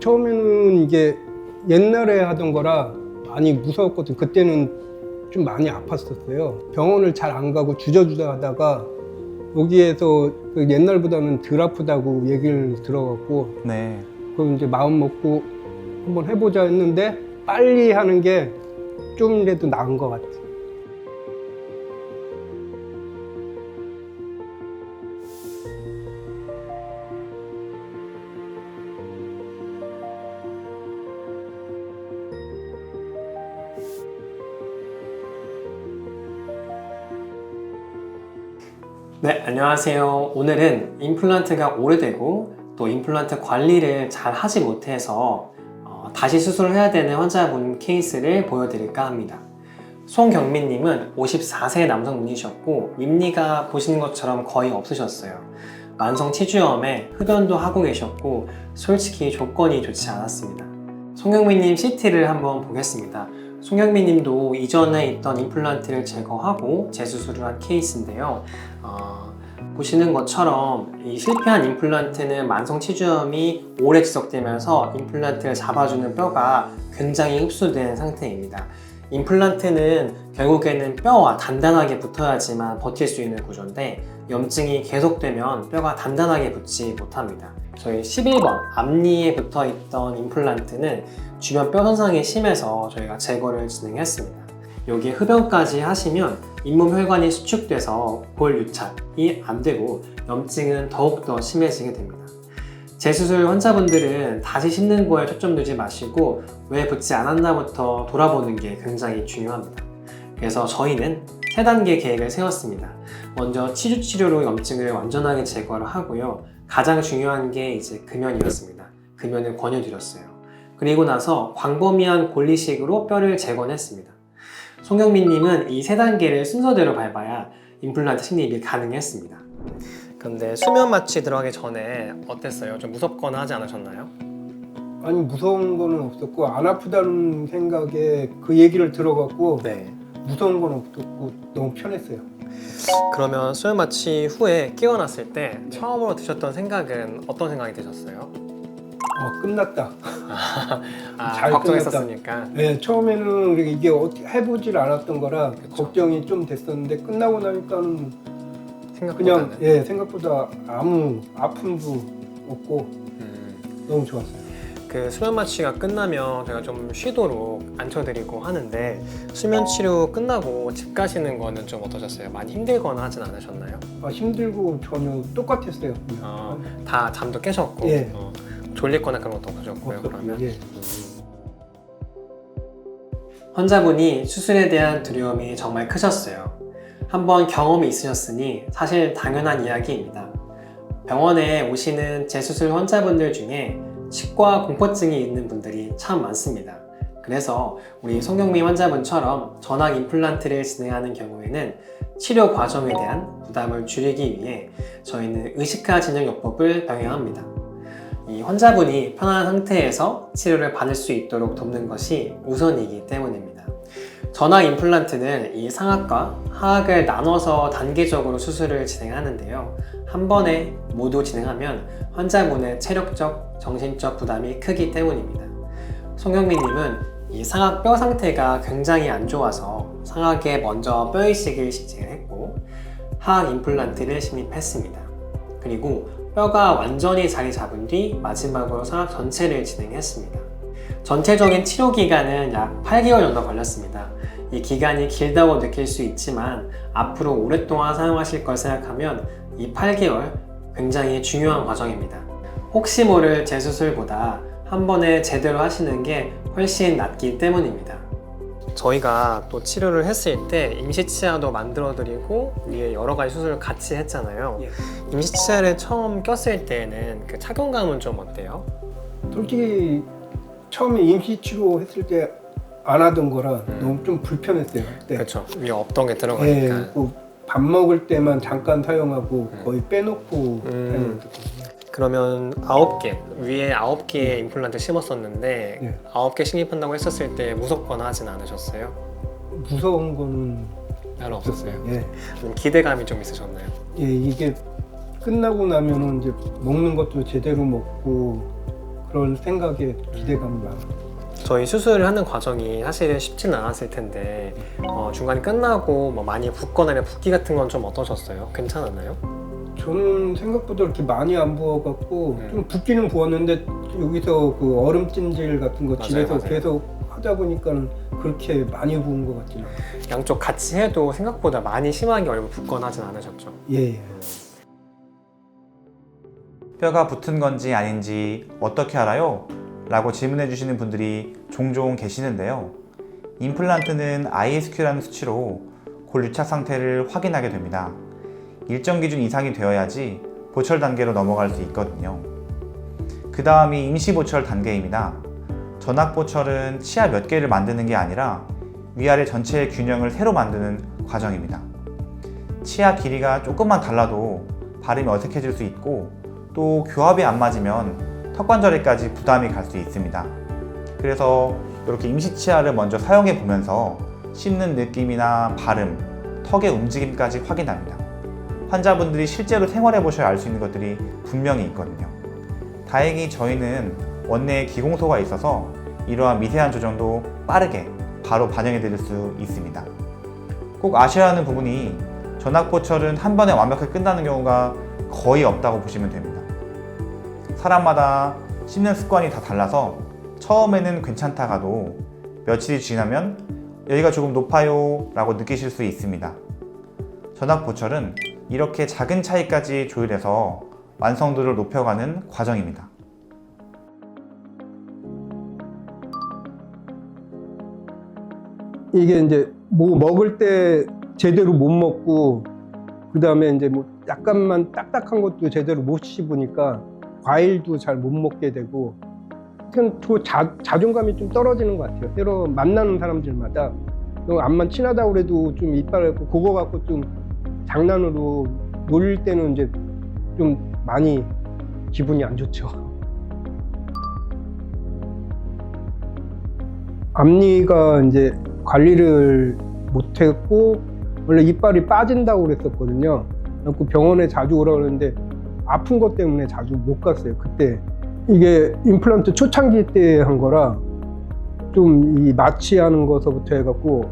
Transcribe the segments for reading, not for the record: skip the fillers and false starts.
처음에는 이게 옛날에 하던 거라 많이 무서웠거든. 그때는 좀 많이 아팠었어요. 병원을 잘 안 가고 주저주저 하다가 여기에서 그 옛날보다는 덜 아프다고 얘기를 들어갖고 네. 그럼 이제 마음 먹고 한번 해보자 했는데 빨리 하는 게 좀이라도 나은 것 같아. 네, 안녕하세요. 오늘은 임플란트가 오래되고 또 임플란트 관리를 잘 하지 못해서 다시 수술을 해야 되는 환자분 케이스를 보여드릴까 합니다. 송경민님은 54세 남성분이셨고 윗니가 보시는 것처럼 거의 없으셨어요. 만성 치주염에 흡연도 하고 계셨고 솔직히 조건이 좋지 않았습니다. 송경민님 CT를 한번 보겠습니다. 송경민님도 이전에 있던 임플란트를 제거하고 재수술을 한 케이스인데요. 보시는 것처럼 이 실패한 임플란트는 만성 치주염이 오래 지속되면서 임플란트를 잡아주는 뼈가 굉장히 흡수된 상태입니다. 임플란트는 결국에는 뼈와 단단하게 붙어야지만 버틸 수 있는 구조인데 염증이 계속되면 뼈가 단단하게 붙지 못합니다. 저희 11번 앞니에 붙어있던 임플란트는 주변 뼈 손상이 심해서 저희가 제거를 진행했습니다. 여기에 흡연까지 하시면 잇몸 혈관이 수축돼서 볼 유착이 안 되고 염증은 더욱더 심해지게 됩니다. 재수술 환자분들은 다시 씹는 거에 초점 두지 마시고 왜 붙지 않았나부터 돌아보는 게 굉장히 중요합니다. 그래서 저희는 3단계 계획을 세웠습니다. 먼저 치주 치료로 염증을 완전하게 제거를 하고요. 가장 중요한 게 이제 금연이었습니다. 금연을 권유드렸어요. 그리고 나서 광범위한 골리식으로 뼈를 재건했습니다. 송경민님은 이 3단계를 순서대로 밟아야 임플란트 식립이 가능했습니다. 근데 수면 마취 들어가기 전에 어땠어요? 좀 무섭거나 하지 않으셨나요? 아니 무서운 거는 없었고 안 아프다는 생각에 그 얘기를 들어갖고 네. 무서운 건 없었고 너무 편했어요. 그러면 수면 마취 후에 깨어났을 때 처음으로 드셨던 생각은 어떤 생각이 드셨어요? 끝났다. 잘 걱정했었으니까. 네, 처음에는 이게 어떻게 해보질 않았던 거라 걱정이 좀 됐었는데 끝나고 나니까는 생각보다는. 그냥 생각보다 아무 아픔도 없고 너무 좋았어요. 그 수면 마취가 끝나면 제가 좀 쉬도록 앉혀드리고 하는데 수면 치료 끝나고 집 가시는 거는 좀 어떠셨어요? 많이 힘들거나 하진 않으셨나요? 힘들고 전혀 똑같았어요. 다 잠도 깨셨고 예. 졸리거나 그런 것도 없으셨고요. 그러면 예. 환자분이 수술에 대한 두려움이 정말 크셨어요. 한번 경험이 있으셨으니 사실 당연한 이야기입니다. 병원에 오시는 재수술 환자분들 중에 치과 공포증이 있는 분들이 참 많습니다. 그래서 우리 송경민 환자분처럼 전악 임플란트를 진행하는 경우에는 치료 과정에 대한 부담을 줄이기 위해 저희는 의식화 진정요법을 병행합니다. 이 환자분이 편안한 상태에서 치료를 받을 수 있도록 돕는 것이 우선이기 때문입니다. 전악 임플란트는 이 상악과 하악을 나눠서 단계적으로 수술을 진행하는데요. 한 번에 모두 진행하면 환자분의 체력적, 정신적 부담이 크기 때문입니다. 송경민님은 이 상악 뼈 상태가 굉장히 안 좋아서 상악에 먼저 뼈 이식을 진행했고 하악 임플란트를 식립했습니다. 그리고 뼈가 완전히 자리 잡은 뒤 마지막으로 상악 전체를 진행했습니다. 전체적인 치료 기간은 약 8개월 정도 걸렸습니다. 이 기간이 길다고 느낄 수 있지만 앞으로 오랫동안 사용하실 걸 생각하면 이 8개월 굉장히 중요한 과정입니다. 혹시 모를 재수술보다 한 번에 제대로 하시는 게 훨씬 낫기 때문입니다. 저희가 또 치료를 했을 때 임시치아도 만들어드리고 위에 여러 가지 수술을 같이 했잖아요. 예. 임시치아를 처음 꼈을 때는 그 착용감은 좀 어때요? 솔직히 처음에 임시치료 했을 때 안 하던 거라 너무 좀 불편했어요. 그때. 그렇죠. 위에 없던 게 들어가니까. 밥 먹을 때만 잠깐 사용하고 거의 빼놓고 사용했거든요. 그러면 9개, 위에 9개의 임플란트 심었었는데 9개 식립한다고 했었을 때 무섭거나 하진 않으셨어요? 무서운 거는 별로 없었어요? 예. 기대감이 좀 있으셨나요? 예, 이게 끝나고 나면은 이제 먹는 것도 제대로 먹고 그런 생각에 기대감이 많아요. 저희 수술을 하는 과정이 사실은 쉽지는 않았을 텐데 중간에 끝나고 뭐 많이 붓거나 이런 붓기 같은 건 좀 어떠셨어요? 괜찮았나요? 저는 생각보다 그렇게 많이 안 부어갖고 좀 붓기는 부었는데 여기서 그 얼음 찜질 같은 거 맞아요, 집에서 맞아요. 계속 하다 보니까 그렇게 많이 부은 것 같지는 않아요. 양쪽 같이 해도 생각보다 많이 심하게 얼굴 붓거나 하진 않으셨죠? 예. 뼈가 붙은 건지 아닌지 어떻게 알아요? 라고 질문해 주시는 분들이 종종 계시는데요. 임플란트는 ISQ라는 수치로 골 유착 상태를 확인하게 됩니다. 일정 기준 이상이 되어야지 보철 단계로 넘어갈 수 있거든요. 그 다음이 임시보철 단계입니다. 전악보철은 치아 몇 개를 만드는 게 아니라 위아래 전체의 균형을 새로 만드는 과정입니다. 치아 길이가 조금만 달라도 발음이 어색해질 수 있고 또 교합이 안 맞으면 턱관절에까지 부담이 갈 수 있습니다. 그래서 이렇게 임시치아를 먼저 사용해 보면서 씹는 느낌이나 발음, 턱의 움직임까지 확인합니다. 환자분들이 실제로 생활해 보셔야 알 수 있는 것들이 분명히 있거든요. 다행히 저희는 원내에 기공소가 있어서 이러한 미세한 조정도 빠르게 바로 반영해 드릴 수 있습니다. 꼭 아셔야 하는 부분이 전악보철은 한 번에 완벽하게 끝나는 경우가 거의 없다고 보시면 됩니다. 사람마다 씹는 습관이 다 달라서 처음에는 괜찮다가도 며칠이 지나면 여기가 조금 높아요 라고 느끼실 수 있습니다. 전악보철은 이렇게 작은 차이까지 조율해서 완성도를 높여가는 과정입니다. 이게 이제 뭐 먹을 때 제대로 못 먹고 그 다음에 이제 뭐 약간만 딱딱한 것도 제대로 못 씹으니까 과일도 잘 못 먹게 되고 그냥 자존감이 좀 떨어지는 것 같아요. 새로 만나는 사람들마다 암만 친하다고 그래도 좀 이빨을 그거 갖고 좀 장난으로 놀릴 때는 이제 좀 많이 기분이 안 좋죠. 앞니가 이제 관리를 못했고 원래 이빨이 빠진다고 그랬었거든요. 그래서 병원에 자주 오라고 그러는데 아픈 것 때문에 자주 못 갔어요. 그때 이게 임플란트 초창기 때 한 거라 좀 이 마취하는 거서부터 해갖고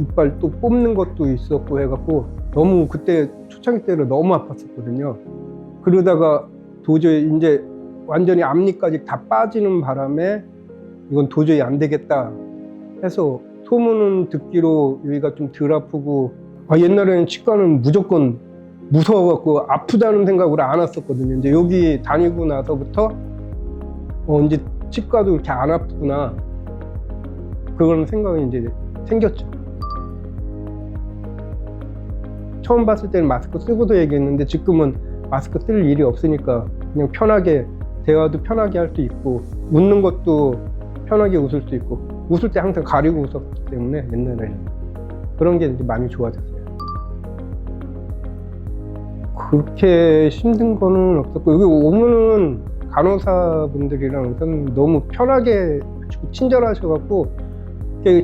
이빨 또 뽑는 것도 있었고 해갖고 너무 그때 초창기 때는 너무 아팠었거든요. 그러다가 도저히 이제 완전히 앞니까지 다 빠지는 바람에 이건 도저히 안 되겠다 해서 소문은 듣기로 여기가 좀 덜 아프고 옛날에는 치과는 무조건 무서워갖고 아프다는 생각으로 안 왔었거든요. 이제 여기 다니고 나서부터 이제 치과도 이렇게 안 아프구나 그런 생각이 이제 생겼죠. 처음 봤을 때는 마스크 쓰고도 얘기했는데 지금은 마스크 쓸 일이 없으니까 그냥 편하게 대화도 편하게 할 수 있고 웃는 것도 편하게 웃을 수 있고 웃을 때 항상 가리고 웃었기 때문에 옛날에는 그런 게 이제 많이 좋아졌어요. 그렇게 힘든 거는 없었고 여기 오면은 간호사분들이랑 너무 편하게 친절하셔갖고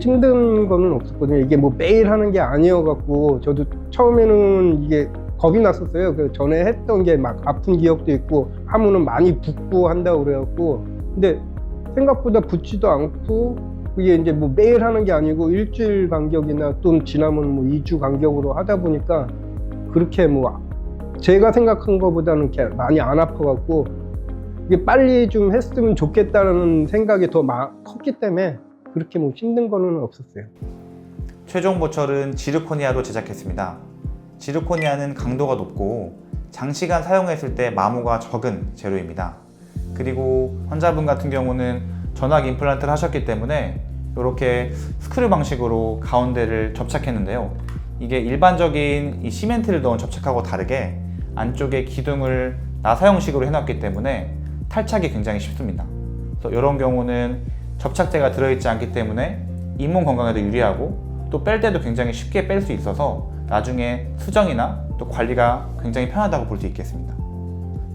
힘든 거는 없었거든요. 이게 뭐 매일 하는 게 아니어갖고 저도 처음에는 이게 겁이 났었어요. 그 전에 했던 게 막 아픈 기억도 있고 하면은 많이 붓고 한다고 그래갖고 근데 생각보다 붓지도 않고 그게 이제 뭐 매일 하는 게 아니고 일주일 간격이나 좀 지나면 뭐 2주 간격으로 하다 보니까 그렇게 뭐 제가 생각한 것보다는 이렇게 많이 안 아파갖고 이게 빨리 좀 했으면 좋겠다는 생각이 더 컸기 때문에 그렇게 뭐 힘든 거는 없었어요. 최종 보철은 지르코니아로 제작했습니다. 지르코니아는 강도가 높고 장시간 사용했을 때 마모가 적은 재료입니다. 그리고 환자분 같은 경우는 전악 임플란트를 하셨기 때문에 이렇게 스크류 방식으로 가운데를 접착했는데요. 이게 일반적인 이 시멘트를 넣은 접착하고 다르게 안쪽에 기둥을 나사형식으로 해놨기 때문에 탈착이 굉장히 쉽습니다. 그래서 이런 경우는 접착제가 들어있지 않기 때문에 잇몸 건강에도 유리하고 또 뺄 때도 굉장히 쉽게 뺄 수 있어서 나중에 수정이나 또 관리가 굉장히 편하다고 볼 수 있겠습니다.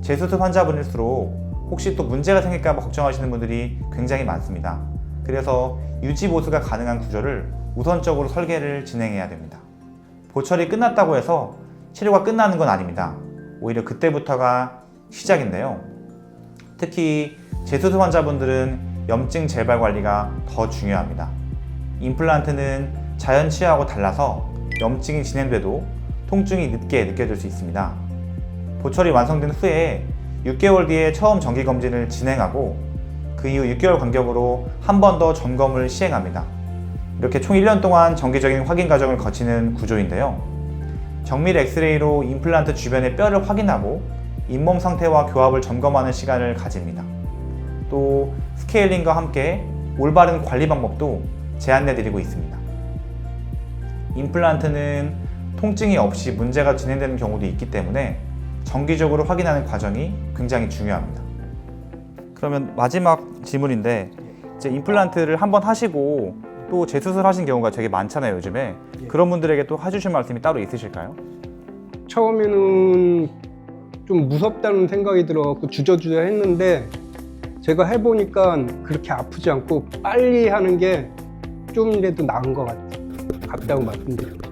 재수습 환자분일수록 혹시 또 문제가 생길까 봐 걱정하시는 분들이 굉장히 많습니다. 그래서 유지 보수가 가능한 구조를 우선적으로 설계를 진행해야 됩니다. 보철이 끝났다고 해서 치료가 끝나는 건 아닙니다. 오히려 그때부터가 시작인데요. 특히 재수술 환자분들은 염증 재발 관리가 더 중요합니다. 임플란트는 자연 치아하고 달라서 염증이 진행돼도 통증이 늦게 느껴질 수 있습니다. 보철이 완성된 후에 6개월 뒤에 처음 정기 검진을 진행하고 그 이후 6개월 간격으로 한 번 더 점검을 시행합니다. 이렇게 총 1년 동안 정기적인 확인 과정을 거치는 구조인데요. 정밀 엑스레이로 임플란트 주변의 뼈를 확인하고 잇몸 상태와 교합을 점검하는 시간을 가집니다. 또 스케일링과 함께 올바른 관리 방법도 제안해 드리고 있습니다. 임플란트는 통증이 없이 문제가 진행되는 경우도 있기 때문에 정기적으로 확인하는 과정이 굉장히 중요합니다. 그러면 마지막 질문인데, 이제 임플란트를 한번 하시고 또 재수술 하신 경우가 되게 많잖아요, 요즘에. 그런 분들에게 또 해주실 말씀이 따로 있으실까요? 처음에는 좀 무섭다는 생각이 들어갖고 주저주저 했는데 제가 해보니까 그렇게 아프지 않고 빨리 하는 게 좀이라도 나은 것 같다고 말씀드려요.